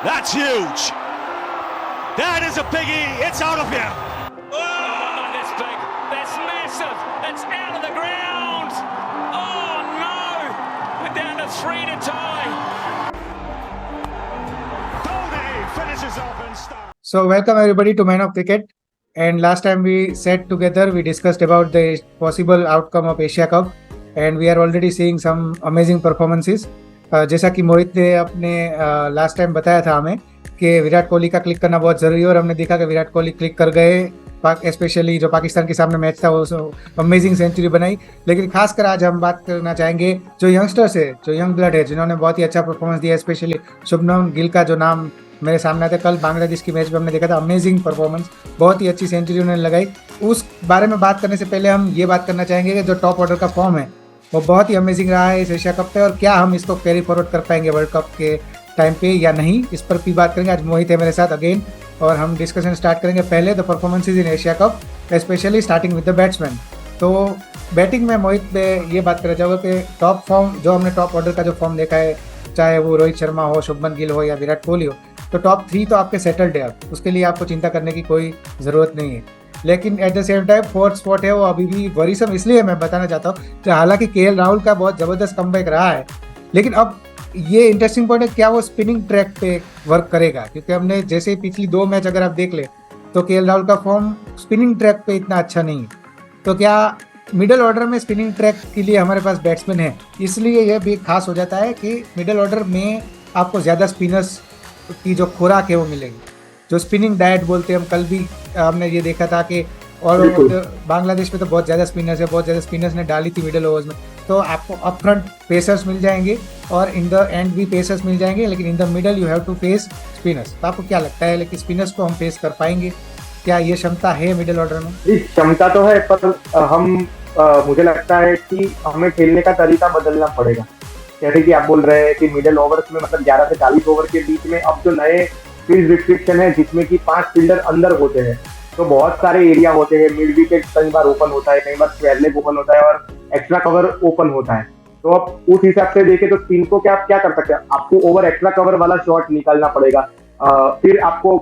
That's huge. That is a biggie. It's out of here. Oh, not this big. That's massive. It's out of the ground. Oh no. We're down to 3 to tie. Dhoni finishes off in style. So welcome everybody to Man of Cricket. And last time we sat together, we discussed about the possible outcome of Asia Cup, and we are already seeing some amazing performances. जैसा कि मोहित ने अपने last time बताया था हमें कि विराट कोहली का click करना बहुत ज़रूरी है, और हमने देखा कि विराट कोहली क्लिक कर गए। स्पेशली जो पाकिस्तान के सामने मैच था वो अमेजिंग सेंचुरी बनाई। लेकिन खासकर आज हम बात करना चाहेंगे जो यंगस्टर्स है, जो यंग ब्लड है, जिन्होंने बहुत ही अच्छा परफॉर्मेंस दिया। स्पेशली शुभमन गिल का जो नाम मेरे सामने आता है, कल बांग्लादेश की मैच में हमने देखा था, अमेजिंग परफॉर्मेंस, बहुत ही अच्छी सेंचुरी उन्होंने लगाई। उस बारे में बात करने से पहले हम ये बात करना चाहेंगे कि जो टॉप ऑर्डर का फॉर्म है वो बहुत ही अमेजिंग रहा है इस एशिया कप पे, और क्या हम इसको कैरी फॉरवर्ड कर पाएंगे वर्ल्ड कप के टाइम पे या नहीं, इस पर भी बात करेंगे। आज मोहित है मेरे साथ अगेन, और हम डिस्कशन स्टार्ट करेंगे। पहले the performances in Asia cup, specially starting with the batsman. तो बैटिंग में मोहित में ये बात करना चाहूँगा कि टॉप फॉर्म जो हमने टॉप ऑर्डर का जो फॉर्म देखा है, चाहे वो रोहित शर्मा हो, शुभमन गिल हो या विराट कोहली हो, तो टॉप 3 तो आपके सेटल्ड है, उसके लिए आपको चिंता करने की कोई ज़रूरत नहीं है। लेकिन eight the same time fourth spot है वो अभी भी वरीसम, इसलिए मैं बताना चाहता हूँ कि हालांकि केएल राहुल का बहुत ज़बरदस्त कमबैक रहा है, लेकिन अब ये इंटरेस्टिंग पॉइंट है क्या वो स्पिनिंग ट्रैक पे वर्क करेगा, क्योंकि हमने जैसे पिछली 2 मैच अगर आप देख ले तो केएल राहुल का फॉर्म स्पिनिंग ट्रैक पे इतना अच्छा नहीं है। तो क्या मिडल ऑर्डर में स्पिनिंग ट्रैक के लिए हमारे पास बैट्समैन है, इसलिए यह भी खास हो जाता है कि मिडल ऑर्डर में आपको ज़्यादा स्पिनर्स की जो खुराक है वो मिलेगी, जो स्पिनिंग डाइट बोलते हैं हम। कल भी हमने ये देखा था कि और बांग्लादेश में तो बहुत ज़्यादा स्पिनर्स है, बहुत ज़्यादा स्पिनर्स ने डाली थी मिडल ओवर्स में, तो आपको अप फ्रंट पेसर्स मिल जाएंगे और इन द एंड भी पेसर्स मिल जाएंगे, लेकिन in the middle you have to face spinners. तो आपको क्या लगता है, लेकिन स्पिनर्स को हम फेस कर पाएंगे? क्या ये क्षमता है मिडल ऑर्डर में? क्षमता तो है, पर हम मुझे लगता है कि हमें खेलने का तरीका बदलना पड़ेगा। जैसे कि आप बोल रहे हैं कि मिडल ओवर्स में मतलब 11 से 40 ओवर के बीच में अब जो नए फील्ड रिस्ट्रिक्शन है, जिसमें कि 5 फील्डर अंदर होते हैं, तो बहुत सारे एरिया होते हैं। मिड विकेट कई बार ओपन होता है, कई बार स्क्वायर लेग ओपन होता है और एक्स्ट्रा कवर ओपन होता है। तो अब उस हिसाब से देखें तो स्पिन को क्या कर सकते हैं, आपको ओवर एक्स्ट्रा कवर वाला शॉट निकालना पड़ेगा, फिर आपको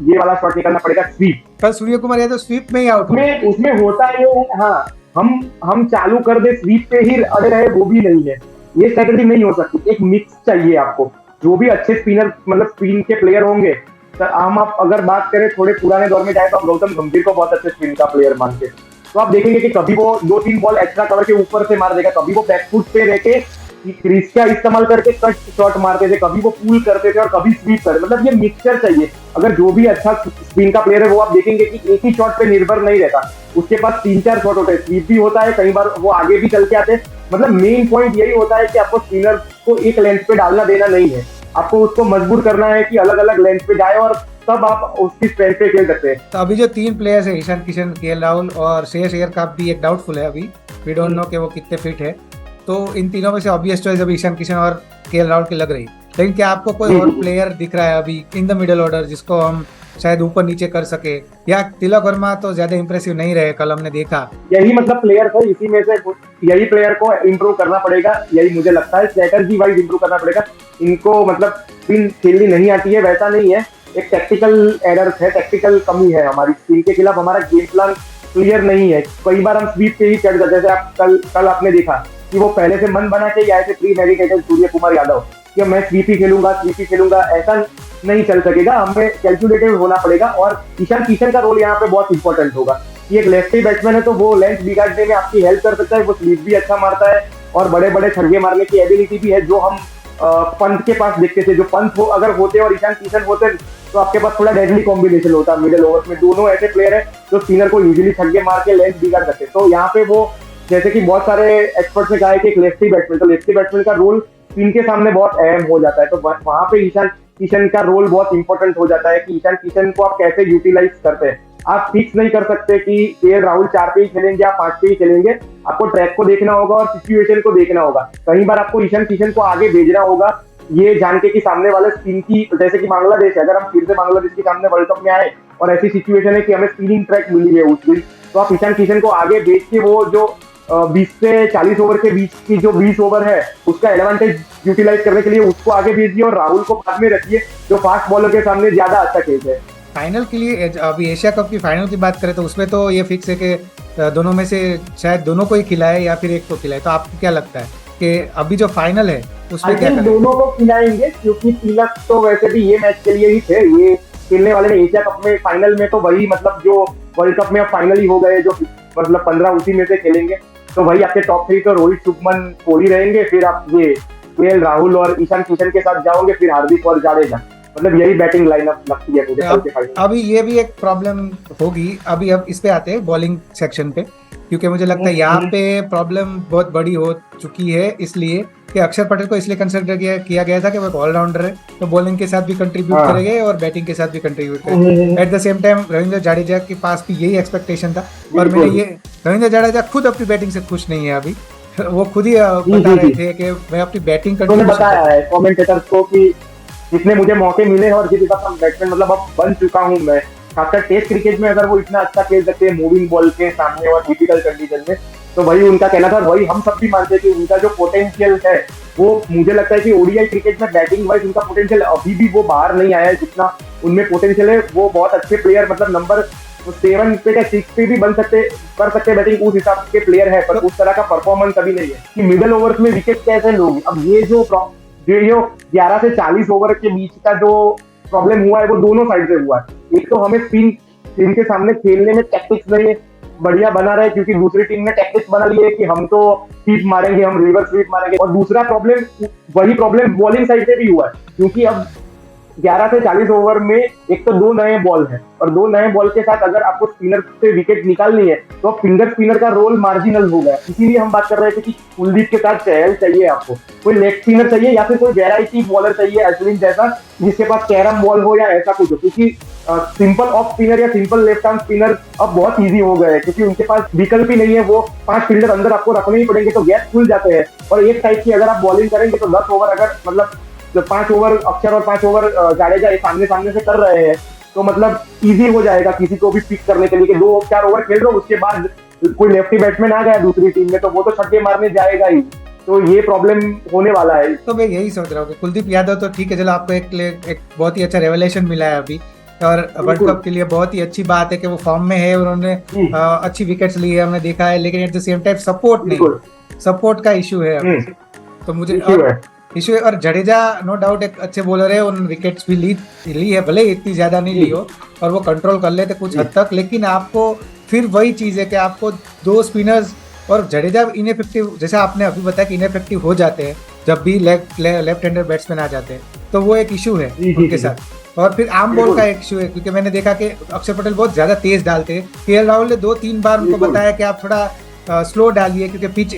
ये वाला शॉट निकालना पड़ेगा स्वीप। कल सूर्य कुमार यादव स्वीप में ही आउट में उसमें होता है। हाँ, हम चालू कर दे स्वीप पे ही अड़े रहे, वो भी नहीं है, ये स्ट्रेटजी नहीं हो सकती। एक मिक्स चाहिए आपको, जो भी अच्छे स्पिनर मतलब स्पिन के प्लेयर होंगे। तो हम आप अगर बात करें थोड़े पुराने दौर में जाए तो आप गौतम गंभीर को बहुत अच्छे स्पिन का प्लेयर मानते, तो आप देखेंगे कि कभी वो 2-3 बॉल एक्स्ट्रा कवर के ऊपर से मार देगा, कभी वो बैकफुट पे रहके क्रीज का इस्तेमाल करके कट शॉट मारते थे, कभी वो पुल करते थे और कभी स्वीप करते। मतलब ये मिक्सचर चाहिए। अगर जो भी अच्छा स्पिन का प्लेयर है वो आप देखेंगे कि एक ही शॉट पे निर्भर नहीं रहता, उसके पास 3-4 शॉट होते हैं, स्वीप भी होता है, कई बार वो आगे भी चल के आते हैं। मतलब मेन पॉइंट यही होता है कि आपको स्पिनर को एक लेंथ पे डालना देना नहीं है, आपको उसको मजबूर करना है कि अलग अलग लेंथ पे जाए, और तब आप उसकी स्ट्रेंथ पे खेल सकते हैं। तो अभी जो 3 प्लेयर्स है, ईशान किशन, केएल राहुल और श्रेयस अय्यर का भी एक डाउटफुल है अभी, वी डोंट नो कि वो कितने फिट है। तो इन तीनों में से ऑब्वियस चॉइस अभी ईशान किशन और केएल राहुल की लग रही, लेकिन क्या आपको कोई और प्लेयर दिख रहा है अभी इन द मिडल ऑर्डर जिसको हम शायद ऊपर नीचे कर सके? या तिलक वर्मा तो ज्यादा इंप्रेसिव नहीं रहे, कल हमने देखा। यही मतलब प्लेयर था, इसी में से यही प्लेयर को इम्प्रूव करना पड़ेगा, यही मुझे लगता है। स्ट्रेटजी वाइज इम्प्रूव करना पड़ेगा इनको। मतलब स्पिन खेलनी नहीं आती है वैसा नहीं है, एक टेक्टिकल एरर है, टेक्टिकल कमी है हमारी। स्पिन के खिलाफ हमारा गेम प्लान क्लियर नहीं है। कई बार हम स्वीप पे ही चढ़ जाते, जैसे आप कल आपने देखा कि वो पहले से मन बना के आए थे प्री मेडिटेटेड सूर्य कुमार यादव कि मैं स्वीप ही खेलूंगा, ऐसा नहीं चल सकेगा, हमें कैलकुलेटेड होना पड़ेगा। और ईशान किशन का रोल यहाँ पे बहुत इंपॉर्टेंट होगा कि एक लेफ्टी बैट्समैन है तो वो लेंथ बिगाड़ने में आपकी हेल्प कर सकता है, वो स्वीप भी अच्छा मारता है और बड़े बड़े छक्के मारने की एबिलिटी भी है, जो हम पंत के पास देखते थे। जो पंत अगर होते और ईशान किशन होते तो आपके पास थोड़ा डेडली कॉम्बिनेशन होता मिडिल ओवर में। दोनों ऐसे प्लेयर है जो स्पिनर को यूजुअली छक्के मार के लेंथ बिगाड़ सकते। तो यहाँ पे वो, जैसे कि बहुत सारे एक्सपर्ट्स ने कहा है कि एक लेफ्टी बैट्समैन, तो लेफ्टी बैट्समैन का रोल स्पिन के सामने बहुत अहम हो जाता है। तो वहां पे ईशान किशन का रोल बहुत इंपॉर्टेंट हो जाता है कि ईशान किशन को आप कैसे यूटिलाइज करते हैं। आप फिक्स नहीं कर सकते कि केएल राहुल 4 पे ही खेलेंगे या 5 पे ही खेलेंगे, आपको ट्रैक को देखना होगा और सिचुएशन को देखना होगा। कई बार आपको ईशान किशन को आगे भेजना होगा, ये जान के कि सामने वाले स्पिन की, जैसे कि बांग्लादेश है, अगर हम फिर से बांग्लादेश के सामने वर्ल्ड कप में आए और ऐसी सिचुएशन है कि हमें स्पिनिंग ट्रैक मिली है उस दिन, तो आप ईशान किशन को आगे भेज के वो जो 20 से 40 ओवर के बीच की जो 20 ओवर है उसका एडवांटेज यूटिलाइज करने के लिए उसको आगे भेजिए और राहुल को बाद में रखिए जो फास्ट बॉलर के सामने ज्यादा अच्छा खेल है। फाइनल के लिए अभी एशिया कप की फाइनल की बात करें तो उसमें तो ये फिक्स है कि दोनों में से शायद दोनों को ही खिलाए या फिर एक को खिलाए। तो आपको क्या लगता है कि अभी जो फाइनल है उसमें क्या करें? दोनों को खिलाएंगे क्योंकि तिलक तो वैसे भी ये मैच के लिए ही थे, ये खेलने वाले ने एशिया कप में फाइनल में तो वही मतलब जो वर्ल्ड कप में अब फाइनल ही हो गए जो मतलब 15 उसी में से खेलेंगे। तो वही आपके टॉप 3 तो रोहित, शुभमन, कोहली रहेंगे, फिर आप ये केएल राहुल और ईशान किशन के साथ जाओगे, फिर हार्दिक और जाडेजा। मतलब यही बैटिंग लाइनअप लगती है मुझे। अभी ये भी एक प्रॉब्लम होगी। अभी अब इस पे आते हैं बॉलिंग सेक्शन पे, क्योंकि मुझे लगता है यहाँ पे प्रॉब्लम बहुत बड़ी हो चुकी है, इसलिए कि अक्षर पटेल को इसलिए कंसिडर किया गया था कि वो एक ऑलराउंडर है, तो बॉलिंग के साथ भी कंट्रीब्यूट करेंगे और बैटिंग के साथ भी कंट्रीब्यूट करेंगे। Eight the same time Ravindra Jadeja के पास भी यही एक्सपेक्टेशन था, और मैंने ये रविंद्र जाडेजा खुद अपनी बैटिंग से खुश नहीं है अभी। वो खुद ही बता रहे थे कि मैं अपनी बैटिंग बताया है कमेंटेटर्स को कि जितने मुझे मौके मिले और जिस हिसाब से बैट्समैन मतलब अब बन चुका हूँ मैं, खासकर टेस्ट क्रिकेट में अगर वो इतना अच्छा खेल सकते हैं मूविंग बॉल के सामने और डिफिकल्ट कंडीशन में, तो वही उनका कहना था। वही हम सब भी मानते हैं कि उनका जो पोटेंशियल है वो मुझे लगता है कि ओडीआई क्रिकेट में बैटिंग वाइज उनका पोटेंशियल अभी भी वो बाहर नहीं आया है जितना उनमें पोटेंशियल है। वो बहुत अच्छे प्लेयर मतलब नंबर 7 पे या 6 पे भी कर सकते बैटिंग, उस हिसाब के प्लेयर है, पर उस तरह का परफॉर्मेंस अभी नहीं है कि मिडिल ओवर्स में विकेट कैसे लोगे। अब ये जो 11 से 40 ओवर के बीच का जो प्रॉब्लम हुआ है वो दोनों साइड से हुआ है। एक तो हमें स्पिन के सामने खेलने में टैक्टिक्स नहीं बढ़िया बना रहे क्योंकि दूसरी टीम ने टैक्टिक्स बना लिए कि हम तो स्वीप मारेंगे, हम रिवर्स स्वीप मारेंगे। और दूसरा वही प्रॉब्लम बॉलिंग साइड से भी हुआ है क्योंकि अब 11 से 40 ओवर में एक तो 2 नए बॉल है और 2 नए बॉल के साथ अगर आपको स्पिनर से विकेट निकालनी है तो अब फिंगर स्पिनर का रोल मार्जिनल हो गया। इसीलिए हम बात कर रहे थे कि कुलदीप के साथ चहल चाहिए, आपको कोई लेग स्पिनर चाहिए या फिर कोई वैरायटी बॉलर चाहिए अश्विन जैसा, जिसके पास कैरम बॉल हो या ऐसा कुछ हो, क्योंकि सिंपल ऑफ स्पिनर या सिंपल लेफ्ट आर्म स्पिनर अब बहुत इजी हो गए क्योंकि उनके पास विकल्प ही नहीं है। वो 5 फील्डर अंदर आपको रखने ही पड़ेंगे तो गैप खुल जाते हैं। और एक टाइप की अगर आप बॉलिंग करेंगे तो 10 ओवर अगर मतलब 5 ओवर अक्षर और 5 ओवर जाडेजा सामने से कर रहे हैं तो मतलब इजी हो जाएगा किसी को भी पिक करने के लिए कि 2-4 ओवर खेल रहे हो, उसके बाद कोई लेफ्टी बैट्समैन आ गया दूसरी टीम में तो वो तो छक्के मारने जाएगा ही। तो ये प्रॉब्लम होने वाला है। तो मैं यही सोच रहा हूँ कि कुलदीप यादव तो ठीक है, चलो आपको एक बहुत ही अच्छा रेवलेशन मिला है अभी और वर्ल्ड कप के लिए बहुत ही अच्छी बात है कि वो फॉर्म में है, उन्होंने अच्छी विकेट्स ली है, हमने देखा है। लेकिन eight the same time support का इशू है अभी। तो मुझे इशू है। और जडेजा नो डाउट एक अच्छे बॉलर है, उन विकेट्स भी ली है, भले इतनी ज्यादा नहीं ली हो और वो कंट्रोल कर लेते कुछ हद तक। लेकिन आपको फिर वही चीज है कि आपको 2 स्पिनर्स और जडेजा इनइफेक्टिव, जैसा आपने अभी बताया कि इनइफेक्टिव हो जाते हैं जब भी लेफ्ट हैंडर बैट्समैन आ जाते हैं, तो वो एक इशू है उनके साथ। और फिर आर्म बॉल का एक इशू है क्योंकि मैंने देखा कि अक्षर पटेल बहुत ज्यादा तेज डालते हैं। केएल राहुल ने 2-3 बार उनको बताया कि आप थोड़ा स्लो डालिए क्योंकि पिच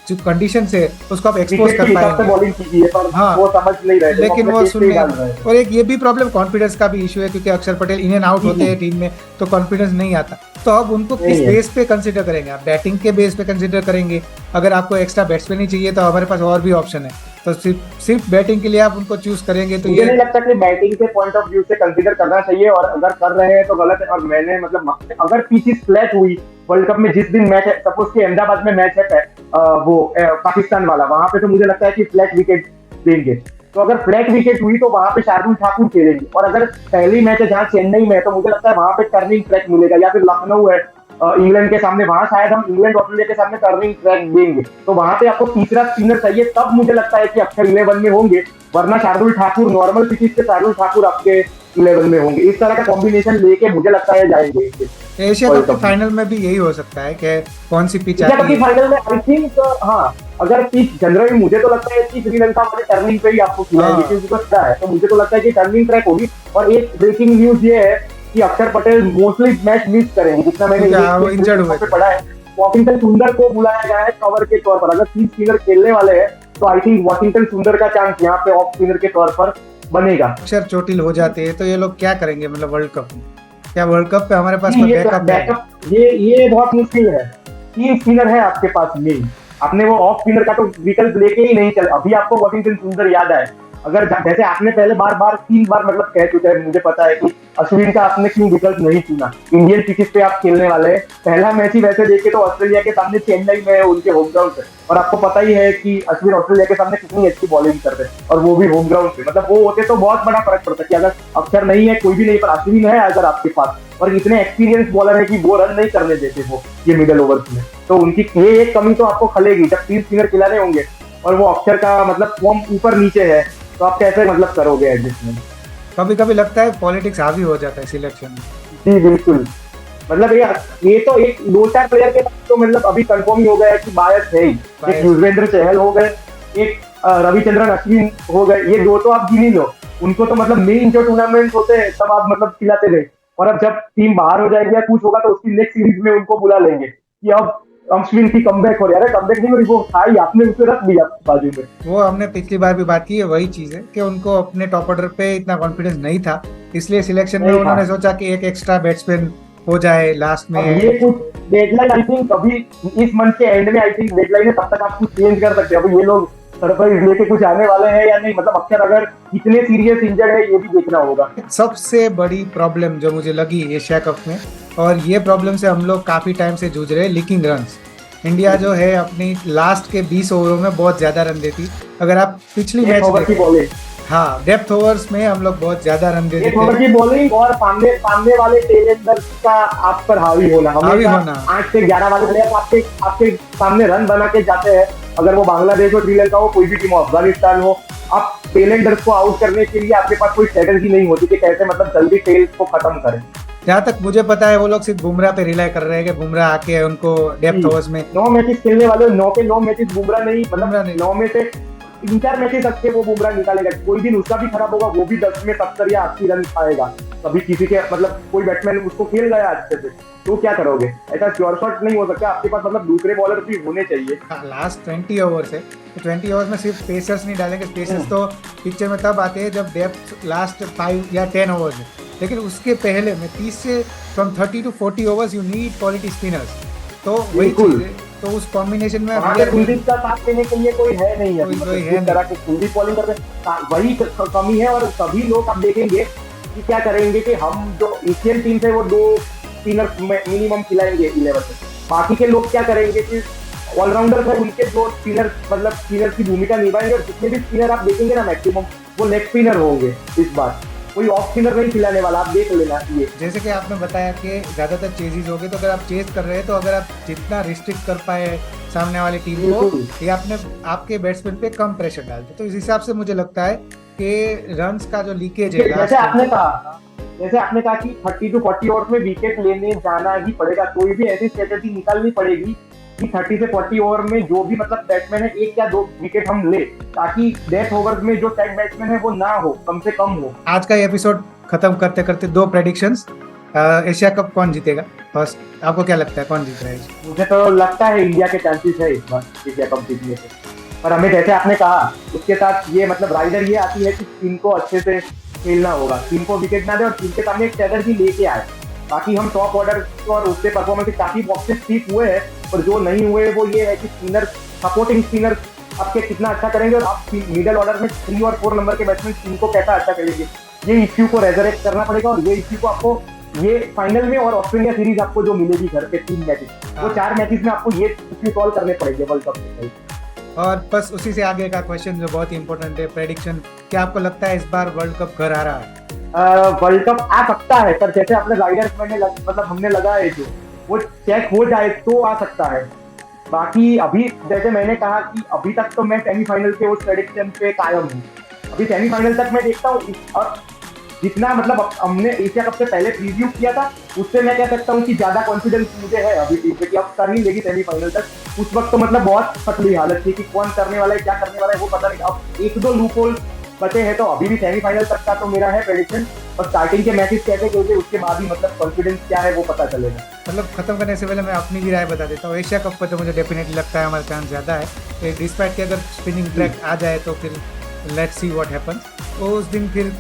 जो कंडीशन से उसको आप एक्सपोज कर पाएंगे। हाँ, वो समझ नहीं रहे, लेकिन वो सुन नहीं रहे। और एक ये भी प्रॉब्लम कॉन्फिडेंस का भी इशू है क्योंकि अक्षर पटेल इन एंड आउट होते हैं टीम में तो कॉन्फिडेंस नहीं आता। तो अब उनको किस बेस पे कंसीडर करेंगे? आप बैटिंग के बेस पे कंसीडर करेंगे। अगर आपको एक्स्ट्रा बैट्समैन ही चाहिए तो हमारे पास और भी ऑप्शन है, तो सिर्फ बैटिंग के लिए आप उनको चूज करेंगे तो मुझे नहीं लगता कि बैटिंग के पॉइंट ऑफ व्यू से कंसीडर करना चाहिए। और अगर कर रहे हैं तो गलत है। और मैंने मतलब अगर पिच फ्लैट हुई वर्ल्ड कप में, जिस दिन मैच है, सपोज कि अहमदाबाद में मैच है वो पाकिस्तान वाला, वहां पे तो मुझे लगता है कि फ्लैट विकेट देंगे। तो अगर फ्लैट विकेट हुई तो वहां पे शार्दुल ठाकुर खेलेंगे। और अगर पहली मैच है जहाँ चेन्नई में है तो मुझे लगता है वहां पे टर्निंग ट्रैक मिलेगा। या फिर लखनऊ है इंग्लैंड के सामने, वहां शायद हम इंग्लैंड ऑस्ट्रेलिया के सामने टर्निंग ट्रैक देंगे। तो वहां पे आपको तीसरा स्पिनर चाहिए, तब मुझे लगता है कि अक्षर 11 में होंगे। वरना शार्दुल ठाकुर नॉर्मल पिचेस पे शार्दुल ठाकुर आपके 11 में होंगे। इस तरह का कॉम्बिनेशन लेके मुझे लगता है जाएंगे। एशिया कप के फाइनल में भी यही हो सकता है कि कौन सी पिच आती है फाइनल में। आई थिंक हाँ, अगर पिच जनरली मुझे तो लगता है कि श्रीलंका वाले टर्निंग पे ही आपको खिलाएंगे क्योंकि उसको है। तो मुझे तो लगता है कि टर्निंग ट्रैक होगी। और एक ब्रेकिंग न्यूज ये है कि अक्षर पटेल मोस्टली मैच मिस करेंगे, जितना मैंने इंजर्ड हुए पढ़ा है। वॉशिंगटन सुंदर को बुलाया गया है कवर के तौर पर। अगर 3 स्पिनर खेलने वाले हैं तो आई थिंक वॉशिंगटन सुंदर का चांस यहाँ पे ऑफ स्पिनर के तौर पर बनेगा। अक्षर चोटिल हो जाते हैं तो ये लोग क्या करेंगे? मतलब वर्ल्ड कप में क्या वर्ल्ड कप पे हमारे पास बैकअप ये बहुत मुश्किल है। 3 स्पिनर है आपके पास मेन, आपने वो ऑफ स्पिनर का तो विकल्प लेके ही नहीं चल। अभी आपको वॉशिंगटन सुंदर याद आए अगर जैसे आपने पहले बार 3 बार मतलब कह चुके हैं, मुझे पता है कि अश्विन का आपने क्यों विकल्प नहीं चुना। इंडियन पिचेस पे आप खेलने वाले हैं, पहला मैच ही वैसे देखे तो ऑस्ट्रेलिया के सामने चेन्नई में है, उनके होम ग्राउंड पे, और आपको पता ही है कि अश्विन ऑस्ट्रेलिया के सामने कितनी अच्छी बॉलिंग करते हैं, और वो भी होम ग्राउंड पे। मतलब वो होते तो बहुत बड़ा फर्क पड़ता कि अगर अक्षर नहीं है, कोई भी नहीं, पर अश्विन है अगर आपके पास, और इतने एक्सपीरियंस बॉलर है कि वो रन नहीं करने देते वो ये मिडल ओवर्स में, तो उनकी ये एक कमी तो आपको खलेगी। जब 3 स्पिनर खिलाने होंगे और वो अक्षर का मतलब फॉर्म ऊपर नीचे है, तो आप कैसे मतलब करोगे एडजस्टमेंट। कभी कभी लगता है पॉलिटिक्स हावी हो जाता है सिलेक्शन में। जी बिल्कुल, मतलब ये तो एक 2-4 प्लेयर के पास तो मतलब अभी कंफर्म ही हो गया है कि बायस है ही। एक युजवेंद्र चहल हो गए, एक रविचंद्रन अश्विन हो गए, ये 2 तो आप गिन ही लो। उनको तो मतलब मेन जो टूर्नामेंट होते हैं तब आप मतलब खिलाते गए, और अब जब टीम बाहर हो जाएगी या कुछ होगा तो उसकी नेक्स्ट सीरीज में उनको बुला लेंगे कि अब अश्विन की कमबैक हो रही है। कमबैक नहीं हो रही, वो था ही, आपने उसे रख दिया बाजू में। वो हमने पिछली बार भी बात की है, वही चीज है कि उनको अपने टॉप ऑर्डर पे इतना कॉन्फिडेंस नहीं था, इसलिए सिलेक्शन में उन्होंने सोचा कि एक एक्स्ट्रा बैट्समैन हो जाए लास्ट में। ये कुछ डेडलाइन आई थिंक अभी इस मंथ के एंड में आई थिंक डेडलाइन है, तब तक आप कुछ चेंज कर सकते हैं। अभी ये लोग सरप्राइज लेके कुछ आने वाले हैं या नहीं, मतलब अक्षर अगर कितने सीरियस इंजर्ड है ये भी देखना होगा। सबसे बड़ी प्रॉब्लम जो मुझे लगी एशिया कप में, और ये प्रॉब्लम से हम लोग काफी टाइम से जूझ रहे हैं, लीकिंग रन्स। इंडिया जो है अपनी लास्ट के 20 ओवरों में बहुत ज्यादा रन देती। अगर आप पिछली मैच बॉलिंग, हाँ, डेप्थ ओवर्स में हम लोग बहुत ज्यादा रन देते थे। की बॉलिंग और सामने वाले टेलेंडर्स का आप पर हावी होना, 8 से 11 वाले प्लेयर आपके सामने रन बना के जाते हैं। अगर वो बांग्लादेश हो, श्रीलंका हो, कोई भी टीम हो, अफगानिस्तान हो, आप टेलेंडर्स को आउट करने के लिए आपके पास कोई स्ट्रेटजी नहीं होती कि कैसे मतलब जल्दी टेल्स को खत्म करें। जहाँ तक मुझे पता है वो लोग सिर्फ बुमराह पे रिलाई कर रहे हैं कि बुमराह आके उनको डेप्थ ओवर्स में 9 मैचेस खेलने वाले, 9 के 9 मैचेस बुमराह नहीं, मतलब 9 में से 3-4 मैचेस अच्छे वो बुमराह निकालेगा। कोई दिन उसका भी खराब होगा, वो भी 10 में 70 या 80 रन पाएगा। कभी किसी के मतलब कोई बैट्समैन उसको खेल गया अच्छे से, तो क्या करोगे? ऐसा श्योर शॉट नहीं हो सकता, आपके पास मतलब दूसरे बॉलर भी होने चाहिए। लास्ट 20 ओवर्स है, तो 20 ओवर्स में सिर्फ पेसर्स नहीं डालेंगे। पेसर्स तो पिक्चर में तब आते हैं जब डेप्थ लास्ट 5 या 10 ओवर्स है, लेकिन उसके पहले में 30 से from 30 to 40 overs you need quality spinners. तो वही चीज है, तो उस कॉम्बिनेशन में कुलदीप का साथ देने के लिए कोई है नहीं है, मतलब तरह के कुलदीप बॉलिंग करते, वही कमी है। और सभी लोग अब देखेंगे कि क्या करेंगे कि हम जो एशियन टीम से वो 2 स्पिनर मिनिमम खिलाएंगे 11 से, बाकी के लोग क्या करेंगे कि ऑलराउंडर है उनके 2 स्पिनर मतलब स्पिनर की भूमिका निभाएंगे, और जितने भी स्पिनर आप देखेंगे ना मैक्सिमम वो लेग स्पिनर होंगे। इस बार कोई ऑफ स्पिनर नहीं खिलाने वाला, आप देख लेना। ये जैसे कि आपने बताया कि ज्यादातर चेजिज हो गए, तो अगर आप चेज कर रहे हैं तो अगर आप जितना रिस्ट्रिक्ट कर पाए सामने वाली टीम को, ये आपके बैट्समैन पे कम प्रेशर डालते, तो इस हिसाब से मुझे लगता है कि रन्स का जो लीकेज है, जैसे आपने कहा कि 30 to 40 ओवर में विकेट लेने जाना ही पड़ेगा। कोई भी ऐसी स्ट्रेटेजी निकालनी पड़ेगी कि 30 से 40 ओवर में जो भी मतलब बैट्समैन है 1 या 2 विकेट हम ले, ताकि डेथ ओवर्स में जो टैग बैट्समैन है वो ना हो, कम से कम हो। आज का एपिसोड खत्म करते करते 2 प्रेडिक्शंस। एशिया कप कौन जीतेगा फर्स्ट? आपको क्या लगता है कौन जीत रहा है? मुझे तो लगता है इंडिया के चांसेस है इस बार एशिया कप जीतने के, पर हमें जैसे आपने कहा उसके साथ ये मतलब राइडर ये आती है कि टीम को अच्छे से खेलना होगा, टीम को विकेट ना दे और टीम के सामने एक स्ट्रेटजी लेके आए। बाकी हम टॉप ऑर्डर और उससे परफॉर्मेंस काफी बॉक्सेस ठीक हुए हैं, पर जो नहीं हुए वो ये है कि स्पिनर, सपोर्टिंग स्पिनर आपके कितना अच्छा करेंगे, और आप मिडिल ऑर्डर में 3 और 4 नंबर के बैट्समैन टीम को कैसा अच्छा करेंगे। ये इश्यू को रेजरेक्ट करना पड़ेगा, और ये इश्यू को आपको ये फाइनल में और ऑस्ट्रेलिया सीरीज आपको जो मिलेगी घर के 3 मैचेस, वो 4 मैचेस में आपको ये इश्यू सॉल्व करने पड़ेंगे वर्ल्ड कप में। और बस उसी से आगे का क्वेश्चन जो बहुत इंपॉर्टेंट है, प्रेडिक्शन। क्या आपको लगता है इस बार वर्ल्ड कप घर आ रहा है? वर्ल्ड कप आ सकता है, पर जैसे अपने राइडर्स में मतलब हमने लगा है जो वो चेक हो जाए तो आ सकता है। बाकी अभी जैसे मैंने कहा कि अभी तक तो मैं सेमीफाइनल के उस प्रेडिक्शन पे कायम हूँ। अभी सेमीफाइनल तक मैं देखता हूँ, और जितना मतलब हमने एशिया कप से पहले प्रीव्यू किया था उससे मैं कह सकता हूँ कि ज्यादा कॉन्फिडेंस मुझे है अभी टीम पे कि अब कर ही लेगी सेमीफाइनल तक। उस वक्त तो मतलब बहुत पतली हालत थी कि कौन करने वाला है, क्या करने वाला है वो पता नहीं। अब 1-2 लूपहोल बचे हैं, तो अभी भी सेमीफाइनल तक का तो मेरा है प्रेडिक्शन। और स्टार्टिंग के मैचेस कैसे खेलते उसके बाद ही मतलब कॉन्फिडेंस क्या है वो पता चलेगा। मतलब खत्म करने से पहले मैं अपनी भी राय बता देता हूँ। एशिया कप पर तो मुझे डेफिनेटली लगता है हमारा चांस ज़्यादा है, डिस्पाइट कि अगर स्पिनिंग ट्रैक आ जाए तो फिर लेट्स सी व्हाट हैपन्स। तो उस दिन फिर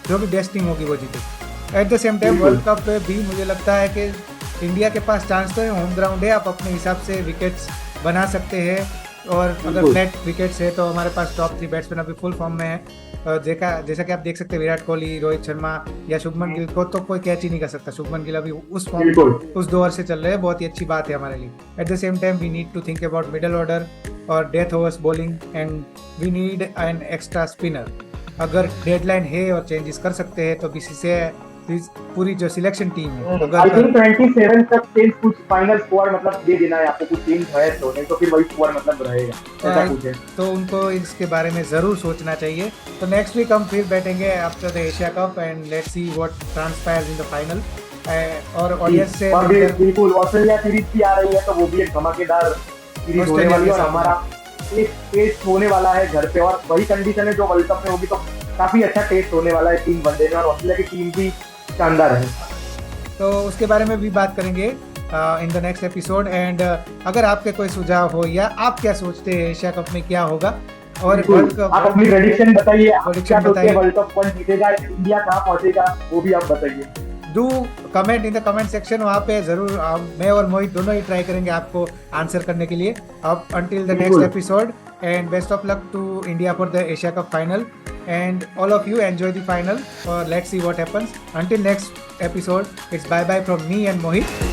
जो भी बेस्ट टीम होगी वो जीतेगी। Eight the same time world cup पे भी मुझे लगता है कि इंडिया के पास चांस तो है, होम ग्राउंड है, आप अपने हिसाब से विकेट्स बना सकते हैं। और अगर बिल्कुल। फ्लैट विकेट्स है तो हमारे पास टॉप 3 बैट्समैन अभी फुल फॉर्म में है। जैसा कि आप देख सकते हैं, विराट कोहली, रोहित शर्मा या शुभमन गिल को तो कोई कैच ही नहीं कर सकता। शुभमन गिल अभी उस फॉर्म, बिल्कुल। उस 2 ओवर से चल रहे हैं, बहुत ही अच्छी बात है हमारे लिए। At the same time we need to think about middle order और death overs bowling and we need an extra spinner. अगर डेडलाइन है और चेंजेस कर सकते हैं तो बीसीसीआई पूरी जो सिलेक्शन टीम है, आई अगर थिंक 27 तक चेंज कुछ फाइनल स्कोर मतलब दे देना है आपको, कुछ चेंज है तो, नहीं तो फिर वही स्कोर मतलब रहेगा, ऐसा कुछ है। तो उनको इसके बारे में जरूर सोचना चाहिए। तो नेक्स्ट वीक हम फिर बैठेंगे after the Asia cup and let's see what transpires in the final. और ऑडियंस से और बिल्कुल ऑस्ट्रेलिया सीरीज भी आ रही है तो वो भी एक धमाकेदार सीरीज होने वाली है और हमारा एक टेस्ट होने वाला है घर पे, और वही कंडीशन है जो वर्ल्ड कप में होगी, तो काफी अच्छा टेस्ट होने वाला है 3 वनडे में, और ऑस्ट्रेलिया की टीम भी शानदार है। तो उसके बारे में भी बात करेंगे in the next episode. And अगर आपके कोई सुझाव हो या आप क्या सोचते हैं एशिया कप में क्या होगा, और वर्ल्ड कप आप अपनी प्रेडिक्शन बताइए, आप Prediction क्या सोचते हैं बताइए। वर्ल्ड कप कौन जीतेगा, इंडिया कहाँ पहुंचेगा, वो भी आप बताइए। Do comment in the comment section. वहाँ पे जरूर मैं और मोहित दोनों ही ट्राई करेंगे आपको आंसर करने के लिए। अब अंटिल द नेक्स्ट बिल्कुल। Episode and best of luck to India for the Asia cup final and all of you enjoy the final, or let's see what happens. Until next episode, it's bye bye from me and Mohit.